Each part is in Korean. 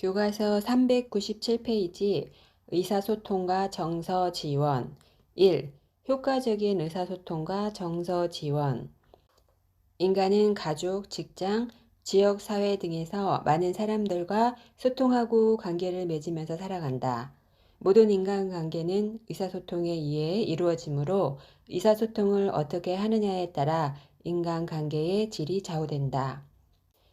교과서 397페이지 의사소통과 정서 지원 1. 효과적인 의사소통과 정서 지원 인간은 가족, 직장, 지역 사회 등에서 많은 사람들과 소통하고 관계를 맺으면서 살아간다. 모든 인간관계는 의사소통에 의해 이루어지므로 의사소통을 어떻게 하느냐에 따라 인간관계의 질이 좌우된다.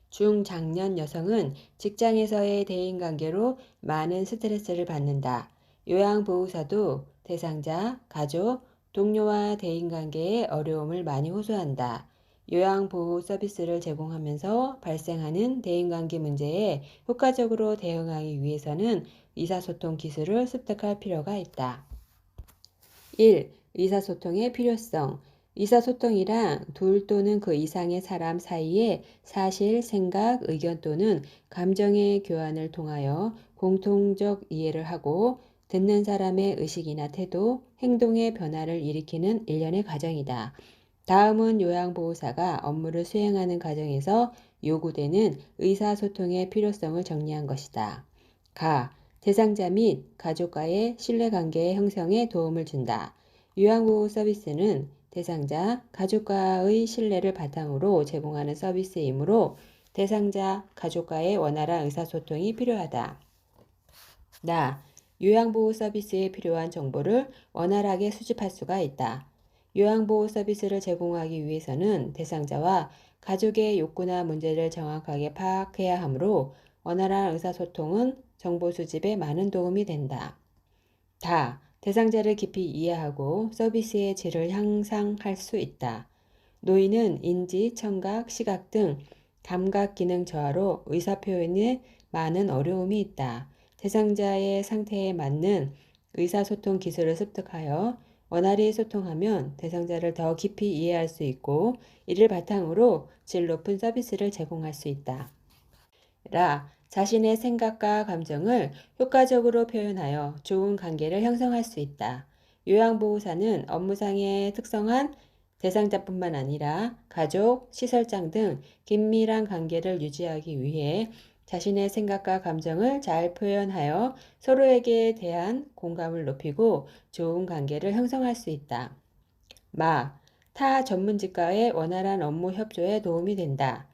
중장년 여성은 직장에서의 대인관계로 많은 스트레스를 받는다. 요양보호사도 대상자, 가족, 동료와 대인관계에 어려움을 많이 호소한다. 요양보호 서비스를 제공하면서 발생하는 대인관계 문제에 효과적으로 대응하기 위해서는 의사소통 기술을 습득할 필요가 있다. 1. 의사소통의 필요성. 의사소통이란 둘 또는 그 이상의 사람 사이의 사실, 생각, 의견 또는 감정의 교환을 통하여 공통적 이해를 하고 듣는 사람의 의식이나 태도, 행동의 변화를 일으키는 일련의 과정이다. 다음은 요양보호사가 업무를 수행하는 과정에서 요구되는 의사소통의 필요성을 정리한 것이다. 대상자 및 가족과의 신뢰관계 형성에 도움을 준다. 요양보호 서비스는 대상자, 가족과의 신뢰를 바탕으로 제공하는 서비스이므로 대상자, 가족과의 원활한 의사소통이 필요하다. 요양보호 서비스에 필요한 정보를 원활하게 수집할 수가 있다. 요양보호 서비스를 제공하기 위해서는 대상자와 가족의 욕구나 문제를 정확하게 파악해야 하므로 원활한 의사소통은 정보 수집에 많은 도움이 된다. 대상자를 깊이 이해하고 서비스의 질을 향상할 수 있다. 노인은 인지, 청각, 시각 등 감각 기능 저하로 의사표현에 많은 어려움이 있다. 대상자의 상태에 맞는 의사소통 기술을 습득하여 원활히 소통하면 대상자를 더 깊이 이해할 수 있고 이를 바탕으로 질 높은 서비스를 제공할 수 있다. 자신의 생각과 감정을 효과적으로 표현하여 좋은 관계를 형성할 수 있다. 요양보호사는 업무상의 특성한 대상자뿐만 아니라 가족, 시설장 등 긴밀한 관계를 유지하기 위해 자신의 생각과 감정을 잘 표현하여 서로에게 대한 공감을 높이고 좋은 관계를 형성할 수 있다. 타 전문직과의 원활한 업무 협조에 도움이 된다.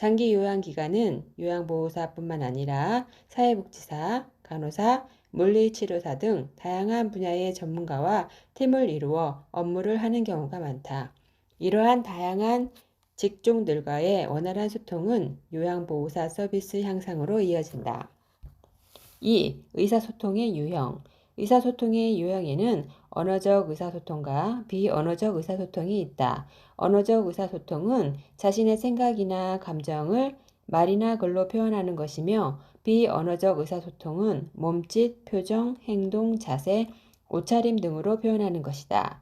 장기 요양기간은 요양보호사뿐만 아니라 사회복지사, 간호사, 물리치료사 등 다양한 분야의 전문가와 팀을 이루어 업무를 하는 경우가 많다. 이러한 다양한 직종들과의 원활한 소통은 요양보호사 서비스 향상으로 이어진다. 2. 의사소통의 유형. 의사소통의 유형에는 언어적 의사소통과 비언어적 의사소통이 있다. 언어적 의사소통은 자신의 생각이나 감정을 말이나 글로 표현하는 것이며 비언어적 의사소통은 몸짓, 표정, 행동, 자세, 옷차림 등으로 표현하는 것이다.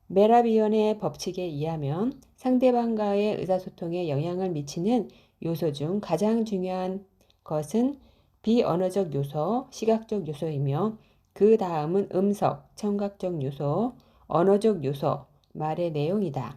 메라비언의 법칙에 의하면 상대방과의 의사소통에 영향을 미치는 요소 중 가장 중요한 것은 비언어적 요소, 시각적 요소이며 그 다음은 음성, 청각적 요소, 언어적 요소, 말의 내용이다.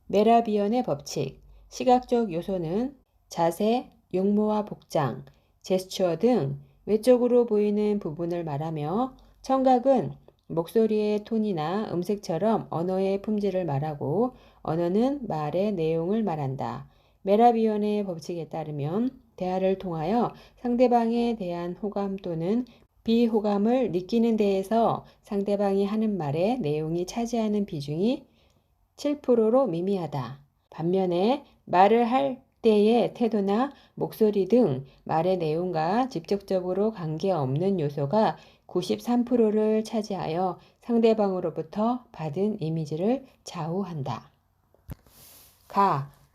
메라비언의 법칙, 시각적 요소는 자세, 용모와 복장, 제스처 등 외적으로 보이는 부분을 말하며 청각은 목소리의 톤이나 음색처럼 언어의 품질을 말하고 언어는 말의 내용을 말한다. 메라비언의 법칙에 따르면 대화를 통하여 상대방에 대한 호감 또는 비호감을 느끼는 데에서 상대방이 하는 말의 내용이 차지하는 비중이 7%로 미미하다. 반면에 말을 할 때의 태도나 목소리 등 말의 내용과 직접적으로 관계없는 요소가 93%를 차지하여 상대방으로부터 받은 이미지를 좌우한다.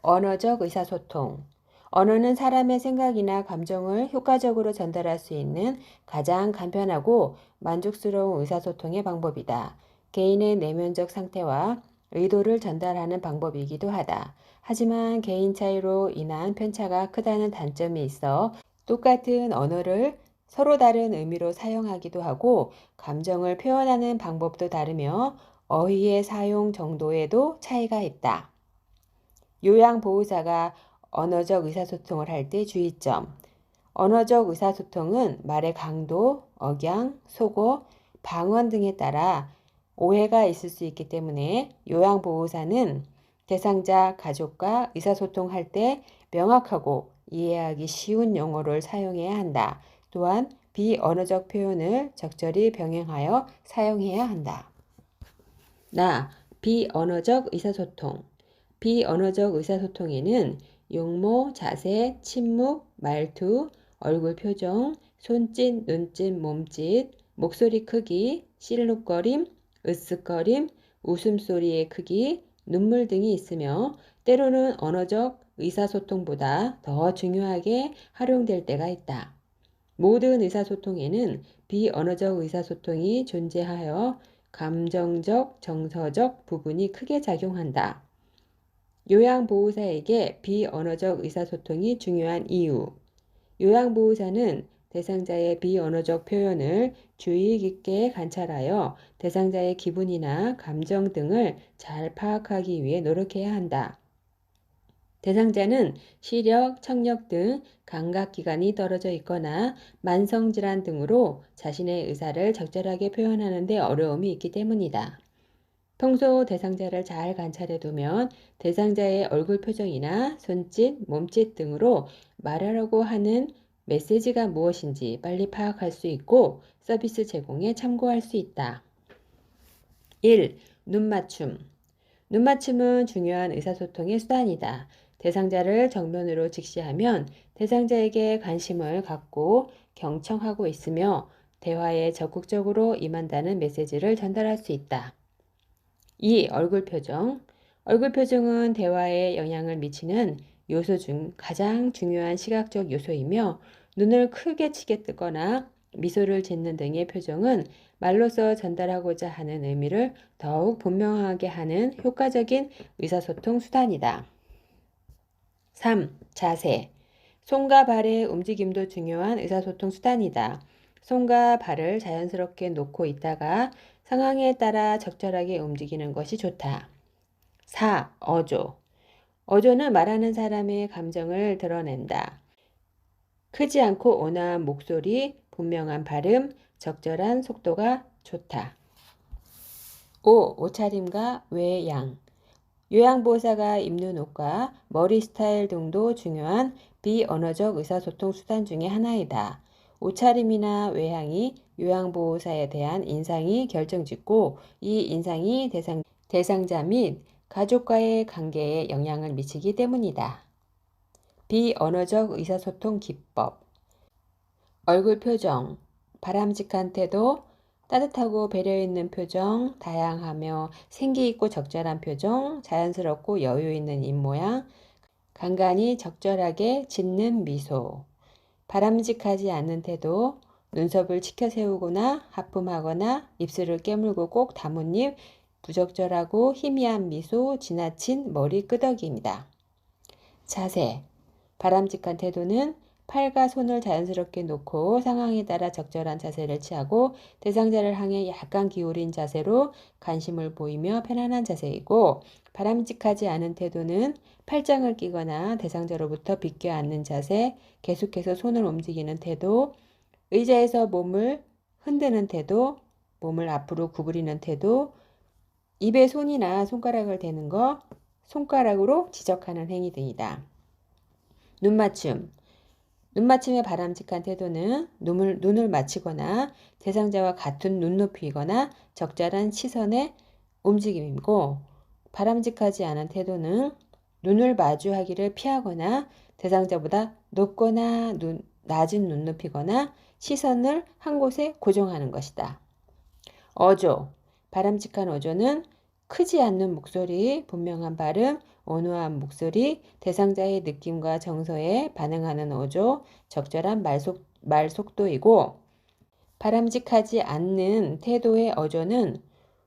언어적 의사소통. 언어는 사람의 생각이나 감정을 효과적으로 전달할 수 있는 가장 간편하고 만족스러운 의사소통의 방법이다. 개인의 내면적 상태와 의도를 전달하는 방법이기도 하다. 하지만 개인 차이로 인한 편차가 크다는 단점이 있어 똑같은 언어를 서로 다른 의미로 사용하기도 하고 감정을 표현하는 방법도 다르며 어휘의 사용 정도에도 차이가 있다. 요양보호사가 언어적 의사소통을 할 때 주의점. 언어적 의사소통은 말의 강도, 억양, 속어, 방언 등에 따라 오해가 있을 수 있기 때문에 요양보호사는 대상자 가족과 의사소통할 때 명확하고 이해하기 쉬운 용어를 사용해야 한다. 또한 비언어적 표현을 적절히 병행하여 사용해야 한다. 비언어적 의사소통. 비언어적 의사소통에는 용모, 자세, 침묵, 말투, 얼굴 표정, 손짓, 눈짓, 몸짓, 목소리 크기, 실룩거림, 으쓱거림, 웃음소리의 크기, 눈물 등이 있으며 때로는 언어적 의사소통보다 더 중요하게 활용될 때가 있다. 모든 의사소통에는 비언어적 의사소통이 존재하여 감정적, 정서적 부분이 크게 작용한다. 요양보호사에게 비언어적 의사소통이 중요한 이유. 요양보호사는 대상자의 비언어적 표현을 주의 깊게 관찰하여 대상자의 기분이나 감정 등을 잘 파악하기 위해 노력해야 한다. 대상자는 시력, 청력 등 감각기관이 떨어져 있거나 만성질환 등으로 자신의 의사를 적절하게 표현하는 데 어려움이 있기 때문이다. 평소 대상자를 잘 관찰해 두면 대상자의 얼굴 표정이나 손짓, 몸짓 등으로 말하려고 하는 메시지가 무엇인지 빨리 파악할 수 있고 서비스 제공에 참고할 수 있다. 1. 눈맞춤. 눈맞춤은 중요한 의사소통의 수단이다. 대상자를 정면으로 직시하면 대상자에게 관심을 갖고 경청하고 있으며 대화에 적극적으로 임한다는 메시지를 전달할 수 있다. 2. 얼굴 표정. 얼굴 표정은 대화에 영향을 미치는 요소 중 가장 중요한 시각적 요소이며 눈을 크게 치게 뜨거나 미소를 짓는 등의 표정은 말로써 전달하고자 하는 의미를 더욱 분명하게 하는 효과적인 의사소통 수단이다. 3. 자세. 손과 발의 움직임도 중요한 의사소통 수단이다. 손과 발을 자연스럽게 놓고 있다가 상황에 따라 적절하게 움직이는 것이 좋다. 4. 어조. 어조는 말하는 사람의 감정을 드러낸다. 크지 않고 온화한 목소리, 분명한 발음, 적절한 속도가 좋다. 5. 옷차림과 외양. 요양보호사가 입는 옷과 머리 스타일 등도 중요한 비언어적 의사소통 수단 중의 하나이다. 옷차림이나 외향이 요양보호사에 대한 인상이 결정짓고 이 인상이 대상자 및 가족과의 관계에 영향을 미치기 때문이다. 비언어적 의사소통 기법. 얼굴 표정, 바람직한 태도, 따뜻하고 배려있는 표정, 다양하며 생기있고 적절한 표정, 자연스럽고 여유있는 입모양, 간간히 적절하게 짓는 미소, 바람직하지 않은 태도, 눈썹을 치켜 세우거나 하품하거나 입술을 깨물고 꼭 다문 입, 부적절하고 희미한 미소, 지나친 머리 끄덕임이다. 자세. 바람직한 태도는 팔과 손을 자연스럽게 놓고 상황에 따라 적절한 자세를 취하고 대상자를 향해 약간 기울인 자세로 관심을 보이며 편안한 자세이고, 바람직하지 않은 태도는 팔짱을 끼거나 대상자로부터 비껴 앉는 자세, 계속해서 손을 움직이는 태도, 의자에서 몸을 흔드는 태도, 몸을 앞으로 구부리는 태도, 입에 손이나 손가락을 대는 것, 손가락으로 지적하는 행위 등이다. 눈맞춤. 눈맞춤의 바람직한 태도는 눈을 맞추거나 대상자와 같은 눈높이거나 적절한 시선의 움직임이고, 바람직하지 않은 태도는 눈을 마주하기를 피하거나 대상자보다 높거나 낮은 눈높이거나 시선을 한 곳에 고정하는 것이다. 어조. 바람직한 어조는 크지 않는 목소리, 분명한 발음, 온화한 목소리, 대상자의 느낌과 정서에 반응하는 어조, 적절한 말 속도이고, 바람직하지 않는 태도의 어조는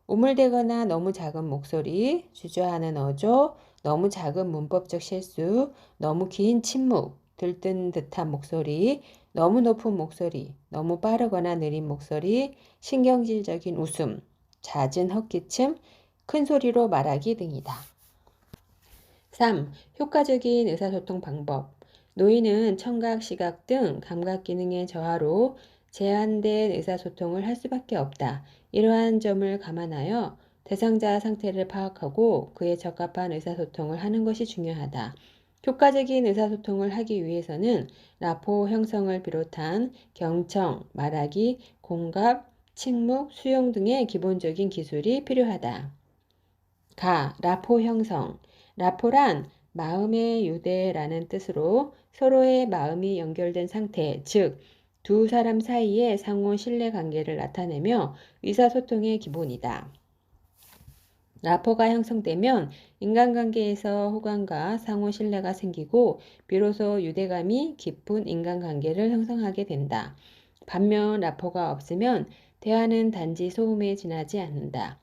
우물대거나 너무 작은 목소리, 주저하는 어조, 너무 작은 문법적 실수, 너무 긴 침묵, 들뜬 듯한 목소리, 너무 높은 목소리, 너무 빠르거나 느린 목소리, 신경질적인 웃음, 잦은 헛기침, 큰 소리로 말하기 등이다. 3. 효과적인 의사소통 방법. 노인은 청각, 시각 등 감각 기능의 저하로 제한된 의사소통을 할 수밖에 없다. 이러한 점을 감안하여 대상자 상태를 파악하고 그에 적합한 의사소통을 하는 것이 중요하다. 효과적인 의사소통을 하기 위해서는 라포 형성을 비롯한 경청, 말하기, 공감, 침묵, 수용 등의 기본적인 기술이 필요하다. 라포 형성. 라포란 마음의 유대라는 뜻으로 서로의 마음이 연결된 상태, 즉, 두 사람 사이의 상호 신뢰 관계를 나타내며 의사소통의 기본이다. 라포가 형성되면 인간관계에서 호감과 상호 신뢰가 생기고 비로소 유대감이 깊은 인간관계를 형성하게 된다. 반면 라포가 없으면 대화는 단지 소음에 지나지 않는다.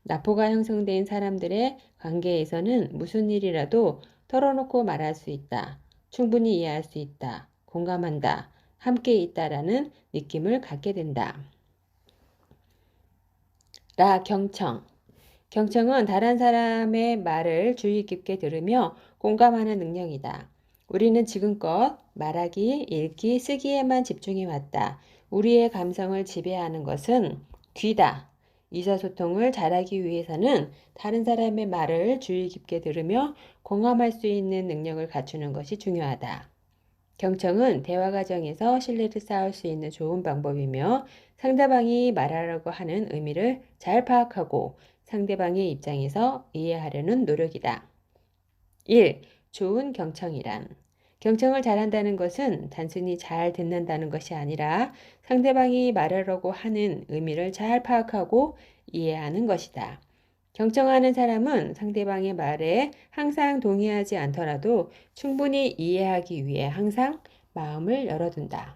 라포가 형성된 사람들의 관계에서는 무슨 일이라도 털어놓고 말할 수 있다. 충분히 이해할 수 있다. 공감한다. 함께 있다라는 느낌을 갖게 된다. 경청. 경청은 다른 사람의 말을 주의 깊게 들으며 공감하는 능력이다. 우리는 지금껏 말하기, 읽기, 쓰기에만 집중해왔다. 우리의 감성을 지배하는 것은 귀다. 의사소통을 잘하기 위해서는 다른 사람의 말을 주의 깊게 들으며 공감할 수 있는 능력을 갖추는 것이 중요하다. 경청은 대화 과정에서 신뢰를 쌓을 수 있는 좋은 방법이며 상대방이 말하려고 하는 의미를 잘 파악하고 상대방의 입장에서 이해하려는 노력이다. 1. 좋은 경청이란. 경청을 잘한다는 것은 단순히 잘 듣는다는 것이 아니라 상대방이 말하려고 하는 의미를 잘 파악하고 이해하는 것이다. 경청하는 사람은 상대방의 말에 항상 동의하지 않더라도 충분히 이해하기 위해 항상 마음을 열어둔다.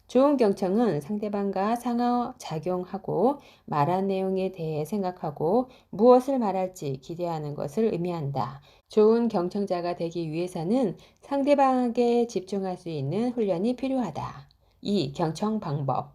좋은 경청은 상대방과 상호작용하고 말한 내용에 대해 생각하고 무엇을 말할지 기대하는 것을 의미한다. 좋은 경청자가 되기 위해서는 상대방에게 집중할 수 있는 훈련이 필요하다. 2. 경청 방법.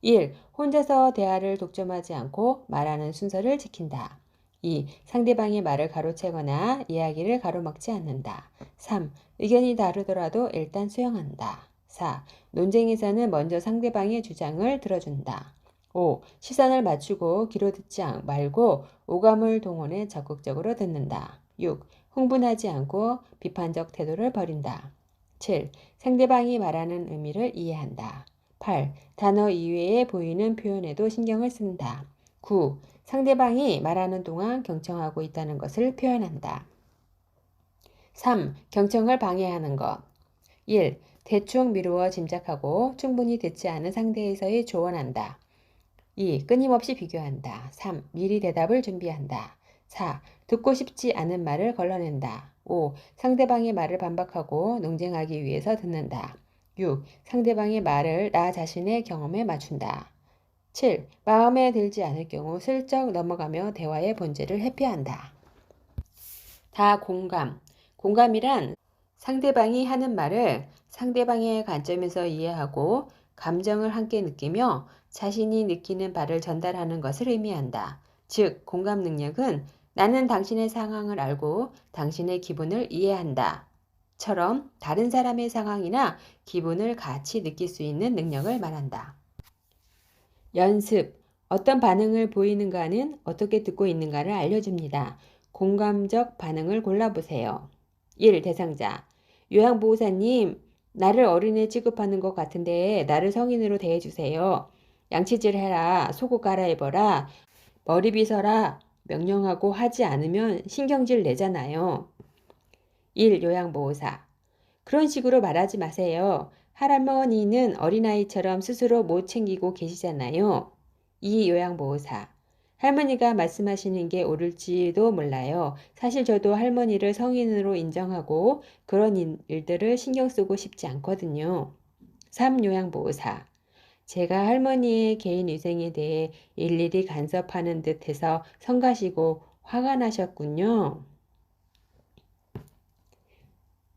1. 혼자서 대화를 독점하지 않고 말하는 순서를 지킨다. 2. 상대방의 말을 가로채거나 이야기를 가로막지 않는다. 3. 의견이 다르더라도 일단 수용한다. 4. 논쟁에서는 먼저 상대방의 주장을 들어준다. 5. 시선을 맞추고 귀로 듣지 말고 오감을 동원해 적극적으로 듣는다. 6. 흥분하지 않고 비판적 태도를 버린다. 7. 상대방이 말하는 의미를 이해한다. 8. 단어 이외에 보이는 표현에도 신경을 쓴다. 9. 상대방이 말하는 동안 경청하고 있다는 것을 표현한다. 3. 경청을 방해하는 것. 1. 대충 미루어 짐작하고 충분히 듣지 않은 상태에서의 조언한다. 2. 끊임없이 비교한다. 3. 미리 대답을 준비한다. 4. 듣고 싶지 않은 말을 걸러낸다. 5. 상대방의 말을 반박하고 논쟁하기 위해서 듣는다. 6. 상대방의 말을 나 자신의 경험에 맞춘다. 7. 마음에 들지 않을 경우 슬쩍 넘어가며 대화의 본질을 회피한다. 공감. 공감이란 상대방이 하는 말을 상대방의 관점에서 이해하고 감정을 함께 느끼며 자신이 느끼는 바를 전달하는 것을 의미한다. 즉, 공감 능력은 나는 당신의 상황을 알고 당신의 기분을 이해한다. 처럼 다른 사람의 상황이나 기분을 같이 느낄 수 있는 능력을 말한다. 연습. 어떤 반응을 보이는가는 어떻게 듣고 있는가를 알려줍니다. 공감적 반응을 골라보세요. 1. 대상자. 요양보호사님, 나를 어린애 취급하는 것 같은데 나를 성인으로 대해주세요. 양치질 해라, 속옷 갈아입어라, 머리 빗어라 명령하고 하지 않으면 신경질 내잖아요. 1. 요양보호사. 그런 식으로 말하지 마세요. 할머니는 어린아이처럼 스스로 못 챙기고 계시잖아요. 2. 요양보호사. 할머니가 말씀하시는 게 옳을지도 몰라요. 사실 저도 할머니를 성인으로 인정하고 그런 일들을 신경 쓰고 싶지 않거든요. 3. 요양보호사. 제가 할머니의 개인위생에 대해 일일이 간섭하는 듯해서 성가시고 화가 나셨군요.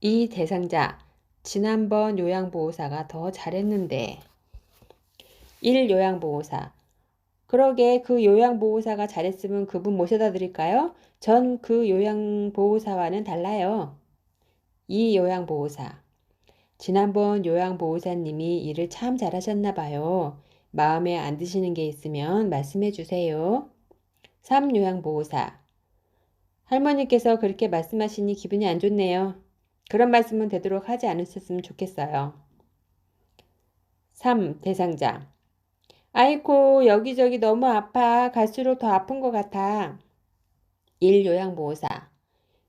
이 대상자. 지난번 요양보호사가 더 잘했는데. 1. 요양보호사. 그러게 그 요양보호사가 잘했으면 그분 모셔다 드릴까요? 전 그 요양보호사와는 달라요. 이 요양보호사. 지난번 요양보호사님이 일을 참 잘하셨나 봐요. 마음에 안 드시는 게 있으면 말씀해 주세요. 3. 요양보호사. 할머니께서 그렇게 말씀하시니 기분이 안 좋네요. 그런 말씀은 되도록 하지 않으셨으면 좋겠어요. 3. 대상자. 아이고 여기저기 너무 아파. 갈수록 더 아픈 것 같아. 1. 요양보호사.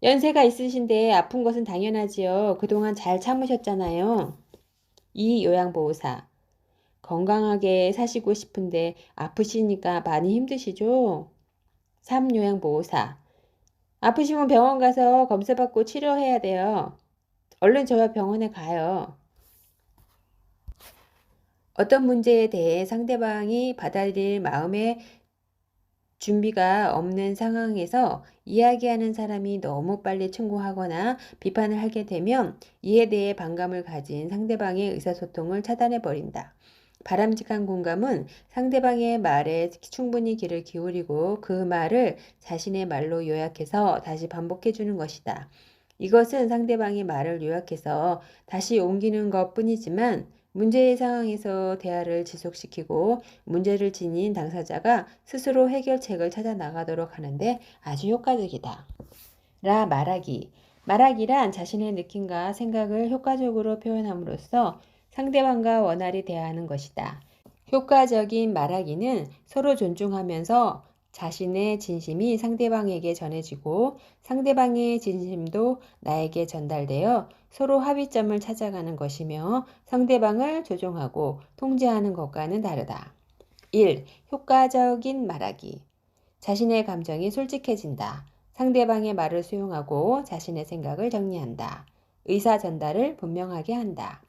연세가 있으신데 아픈 것은 당연하지요. 그동안 잘 참으셨잖아요. 2. 요양보호사. 건강하게 사시고 싶은데 아프시니까 많이 힘드시죠? 3. 요양보호사. 아프시면 병원 가서 검사받고 치료해야 돼요. 얼른 저와 병원에 가요. 어떤 문제에 대해 상대방이 받아들일 마음의 준비가 없는 상황에서 이야기하는 사람이 너무 빨리 충고하거나 비판을 하게 되면 이에 대해 반감을 가진 상대방의 의사소통을 차단해 버린다. 바람직한 공감은 상대방의 말에 충분히 귀를 기울이고 그 말을 자신의 말로 요약해서 다시 반복해 주는 것이다. 이것은 상대방의 말을 요약해서 다시 옮기는 것 뿐이지만 문제의 상황에서 대화를 지속시키고 문제를 지닌 당사자가 스스로 해결책을 찾아 나가도록 하는데 아주 효과적이다. 라 말하기. 말하기란 자신의 느낌과 생각을 효과적으로 표현함으로써 상대방과 원활히 대화하는 것이다. 효과적인 말하기는 서로 존중하면서 자신의 진심이 상대방에게 전해지고 상대방의 진심도 나에게 전달되어 서로 합의점을 찾아가는 것이며 상대방을 조종하고 통제하는 것과는 다르다. 1. 효과적인 말하기. 자신의 감정이 솔직해진다. 상대방의 말을 수용하고 자신의 생각을 정리한다. 의사 전달을 분명하게 한다.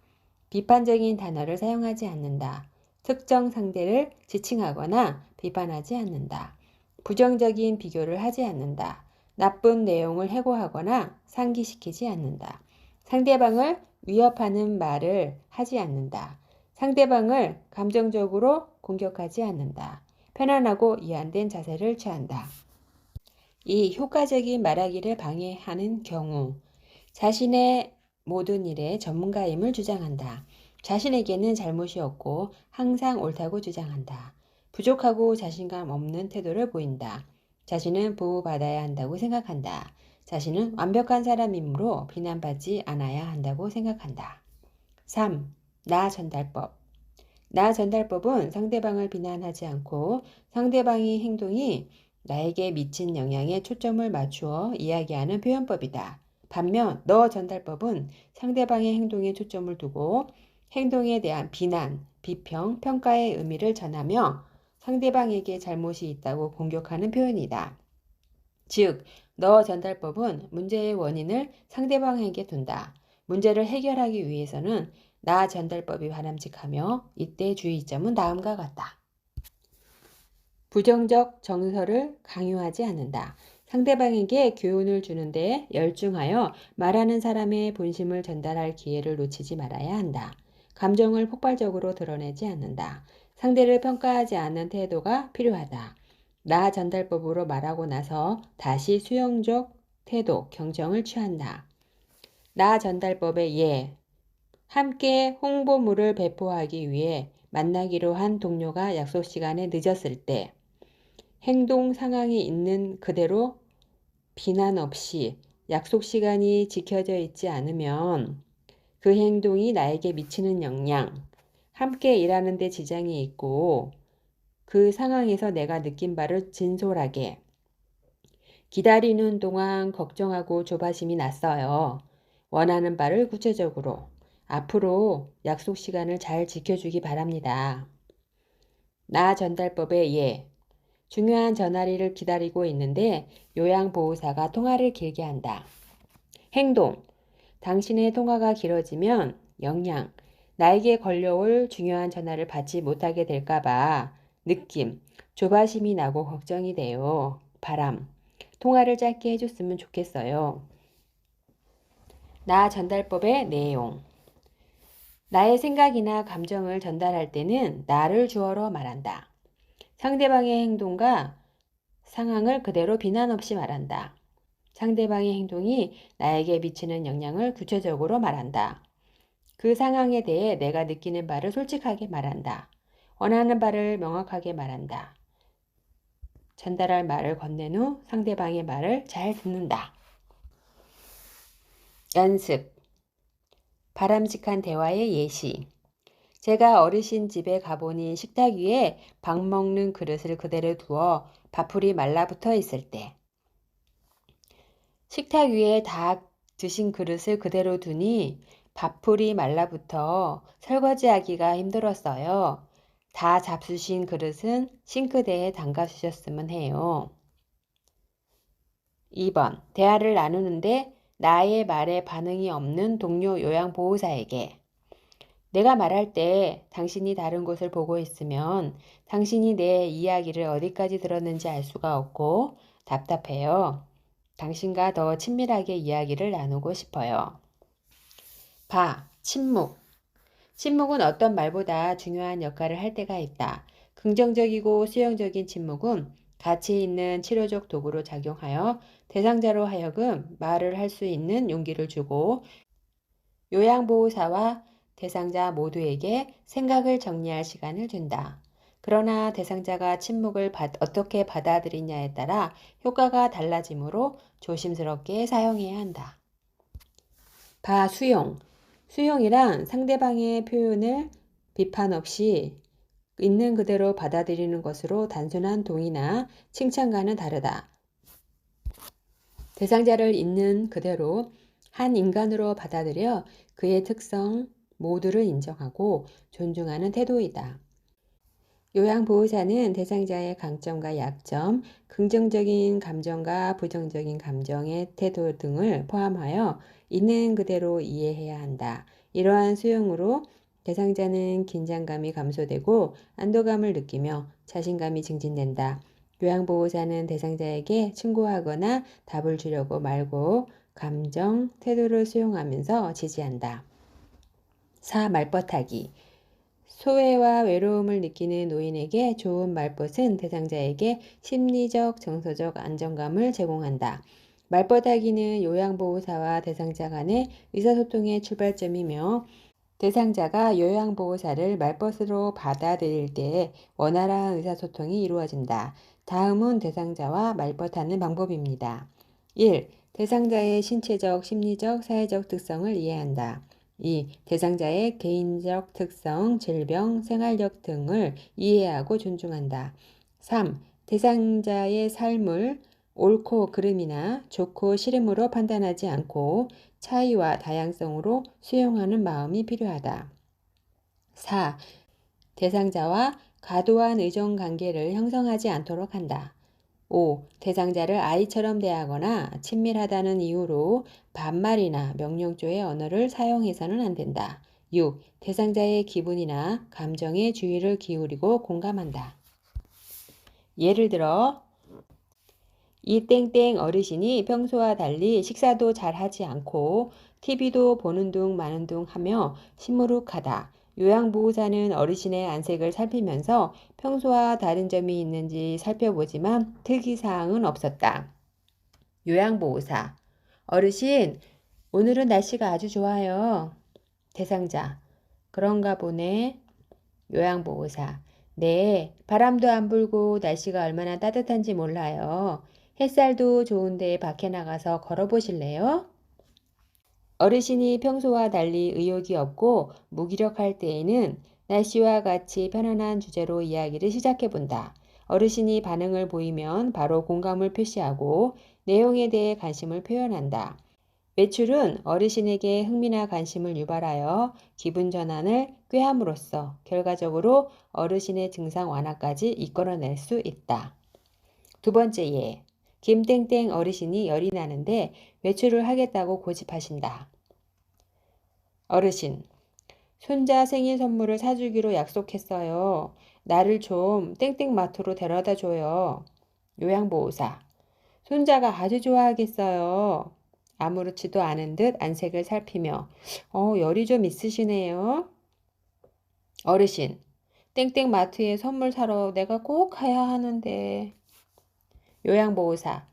비판적인 단어를 사용하지 않는다. 특정 상대를 지칭하거나 비판하지 않는다. 부정적인 비교를 하지 않는다. 나쁜 내용을 해고하거나 상기시키지 않는다. 상대방을 위협하는 말을 하지 않는다. 상대방을 감정적으로 공격하지 않는다. 편안하고 이완된 자세를 취한다. 이 효과적인 말하기를 방해하는 경우 자신의 모든 일에 전문가임을 주장한다. 자신에게는 잘못이 없고 항상 옳다고 주장한다. 부족하고 자신감 없는 태도를 보인다. 자신은 보호받아야 한다고 생각한다. 자신은 완벽한 사람이므로 비난받지 않아야 한다고 생각한다. 3. 나 전달법. 나 전달법은 상대방을 비난하지 않고 상대방의 행동이 나에게 미친 영향에 초점을 맞추어 이야기하는 표현법이다. 반면 너 전달법은 상대방의 행동에 초점을 두고 행동에 대한 비난, 비평, 평가의 의미를 전하며 상대방에게 잘못이 있다고 공격하는 표현이다. 즉, 너 전달법은 문제의 원인을 상대방에게 둔다. 문제를 해결하기 위해서는 나 전달법이 바람직하며 이때 주의점은 다음과 같다. 부정적 정서를 강요하지 않는다. 상대방에게 교훈을 주는데 열중하여 말하는 사람의 본심을 전달할 기회를 놓치지 말아야 한다. 감정을 폭발적으로 드러내지 않는다. 상대를 평가하지 않는 태도가 필요하다. 나 전달법으로 말하고 나서 다시 수용적 태도, 경청을 취한다. 나 전달법의 예. 함께 홍보물을 배포하기 위해 만나기로 한 동료가 약속 시간에 늦었을 때 행동 상황이 있는 그대로 비난 없이 약속 시간이 지켜져 있지 않으면 그 행동이 나에게 미치는 영향, 함께 일하는 데 지장이 있고 그 상황에서 내가 느낀 바를 진솔하게 기다리는 동안 걱정하고 조바심이 났어요. 원하는 바를 구체적으로 앞으로 약속 시간을 잘 지켜주기 바랍니다. 나 전달법의 예. 중요한 전화리를 기다리고 있는데 요양보호사가 통화를 길게 한다. 행동. 당신의 통화가 길어지면 영향. 나에게 걸려올 중요한 전화를 받지 못하게 될까봐. 느낌. 조바심이 나고 걱정이 돼요. 바람. 통화를 짧게 해줬으면 좋겠어요. 나 전달법의 내용. 나의 생각이나 감정을 전달할 때는 나를 주어로 말한다. 상대방의 행동과 상황을 그대로 비난 없이 말한다. 상대방의 행동이 나에게 미치는 영향을 구체적으로 말한다. 그 상황에 대해 내가 느끼는 바를 솔직하게 말한다. 원하는 바를 명확하게 말한다. 전달할 말을 건넨 후 상대방의 말을 잘 듣는다. 연습. 바람직한 대화의 예시. 제가 어르신 집에 가보니 식탁 위에 밥 먹는 그릇을 그대로 두어 밥풀이 말라붙어 있을 때. 식탁 위에 다 드신 그릇을 그대로 두니 밥풀이 말라붙어 설거지하기가 힘들었어요. 다 잡수신 그릇은 싱크대에 담가 주셨으면 해요. 2번. 대화를 나누는데 나의 말에 반응이 없는 동료 요양보호사에게. 내가 말할 때 당신이 다른 곳을 보고 있으면 당신이 내 이야기를 어디까지 들었는지 알 수가 없고 답답해요. 당신과 더 친밀하게 이야기를 나누고 싶어요. 침묵. 침묵은 어떤 말보다 중요한 역할을 할 때가 있다. 긍정적이고 수용적인 침묵은 가치 있는 치료적 도구로 작용하여 대상자로 하여금 말을 할 수 있는 용기를 주고 요양보호사와 대상자 모두에게 생각을 정리할 시간을 준다. 그러나 대상자가 침묵을 어떻게 받아들이냐에 따라 효과가 달라지므로 조심스럽게 사용해야 한다. 수용. 수용이란 상대방의 표현을 비판 없이 있는 그대로 받아들이는 것으로 단순한 동의나 칭찬과는 다르다. 대상자를 있는 그대로 한 인간으로 받아들여 그의 특성 모두를 인정하고 존중하는 태도이다. 요양보호사는 대상자의 강점과 약점, 긍정적인 감정과 부정적인 감정의 태도 등을 포함하여 있는 그대로 이해해야 한다. 이러한 수용으로 대상자는 긴장감이 감소되고 안도감을 느끼며 자신감이 증진된다. 요양보호사는 대상자에게 충고하거나 답을 주려고 말고 감정, 태도를 수용하면서 지지한다. 말벗하기. 소외와 외로움을 느끼는 노인에게 좋은 말벗은 대상자에게 심리적, 정서적 안정감을 제공한다. 말벗하기는 요양보호사와 대상자 간의 의사소통의 출발점이며 대상자가 요양보호사를 말벗으로 받아들일 때 원활한 의사소통이 이루어진다. 다음은 대상자와 말벗하는 방법입니다. 1. 대상자의 신체적, 심리적, 사회적 특성을 이해한다. 2. 대상자의 개인적 특성, 질병, 생활력 등을 이해하고 존중한다. 3. 대상자의 삶을 옳고 그름이나 좋고 싫음으로 판단하지 않고 차이와 다양성으로 수용하는 마음이 필요하다. 4. 대상자와 과도한 의존 관계를 형성하지 않도록 한다. 5. 대상자를 아이처럼 대하거나 친밀하다는 이유로 반말이나 명령조의 언어를 사용해서는 안 된다. 6. 대상자의 기분이나 감정에 주의를 기울이고 공감한다. 예를 들어 이 땡땡 어르신이 평소와 달리 식사도 잘 하지 않고 TV도 보는 둥 마는 둥 하며 시무룩하다. 요양보호사는 어르신의 안색을 살피면서 평소와 다른 점이 있는지 살펴보지만 특이사항은 없었다. 요양보호사. 어르신, 오늘은 날씨가 아주 좋아요. 대상자. 그런가 보네. 요양보호사. 네, 바람도 안 불고 날씨가 얼마나 따뜻한지 몰라요. 햇살도 좋은데 밖에 나가서 걸어보실래요? 어르신이 평소와 달리 의욕이 없고 무기력할 때에는 날씨와 같이 편안한 주제로 이야기를 시작해본다. 어르신이 반응을 보이면 바로 공감을 표시하고 내용에 대해 관심을 표현한다. 외출은 어르신에게 흥미나 관심을 유발하여 기분 전환을 꾀함으로써 결과적으로 어르신의 증상 완화까지 이끌어낼 수 있다. 두 번째 예. 김땡땡 어르신이 열이 나는데 외출을 하겠다고 고집하신다. 어르신. 손자 생일 선물을 사주기로 약속했어요. 나를 좀 땡땡마트로 데려다 줘요. 요양보호사. 손자가 아주 좋아하겠어요. 아무렇지도 않은 듯 안색을 살피며 열이 좀 있으시네요. 어르신. 땡땡마트에 선물 사러 내가 꼭 가야 하는데. 요양보호사.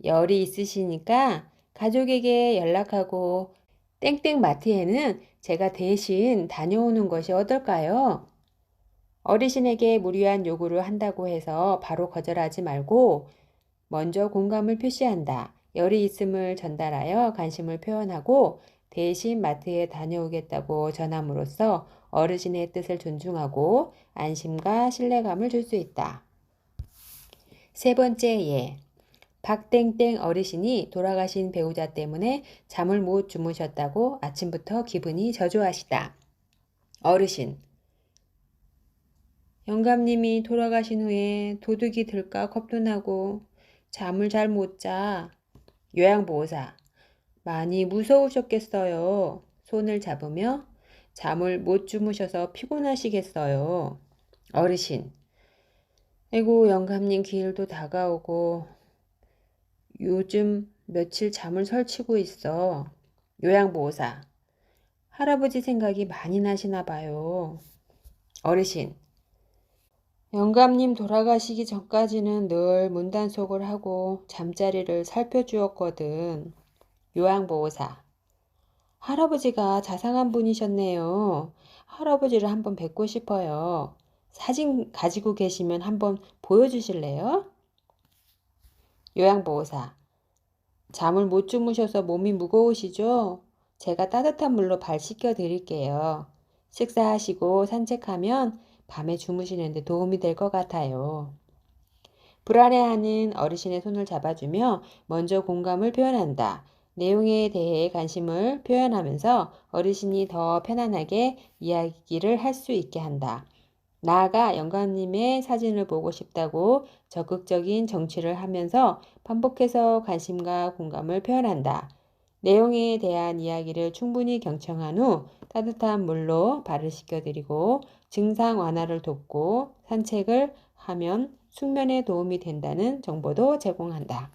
열이 있으시니까 가족에게 연락하고 땡땡 마트에는 제가 대신 다녀오는 것이 어떨까요? 어르신에게 무리한 요구를 한다고 해서 바로 거절하지 말고 먼저 공감을 표시한다. 열이 있음을 전달하여 관심을 표현하고 대신 마트에 다녀오겠다고 전함으로써 어르신의 뜻을 존중하고 안심과 신뢰감을 줄 수 있다. 세 번째 예. 박땡땡 어르신이 돌아가신 배우자 때문에 잠을 못 주무셨다고 아침부터 기분이 저조하시다. 어르신. 영감님이 돌아가신 후에 도둑이 들까 겁도 나고 잠을 잘 못 자. 요양보호사. 많이 무서우셨겠어요. 손을 잡으며 잠을 못 주무셔서 피곤하시겠어요. 어르신. 아이고 영감님 기일도 다가오고 요즘 며칠 잠을 설치고 있어. 요양보호사. 할아버지 생각이 많이 나시나 봐요. 어르신. 영감님 돌아가시기 전까지는 늘 문단속을 하고 잠자리를 살펴주었거든. 요양보호사. 할아버지가 자상한 분이셨네요. 할아버지를 한번 뵙고 싶어요. 사진 가지고 계시면 한번 보여주실래요? 요양보호사. 잠을 못 주무셔서 몸이 무거우시죠? 제가 따뜻한 물로 발 씻겨 드릴게요. 식사하시고 산책하면 밤에 주무시는데 도움이 될 것 같아요. 불안해하는 어르신의 손을 잡아주며 먼저 공감을 표현한다. 내용에 대해 관심을 표현하면서 어르신이 더 편안하게 이야기를 할 수 있게 한다. 나아가 영감님의 사진을 보고 싶다고 적극적인 정치를 하면서 반복해서 관심과 공감을 표현한다. 내용에 대한 이야기를 충분히 경청한 후 따뜻한 물로 발을 씻겨드리고 증상 완화를 돕고 산책을 하면 숙면에 도움이 된다는 정보도 제공한다.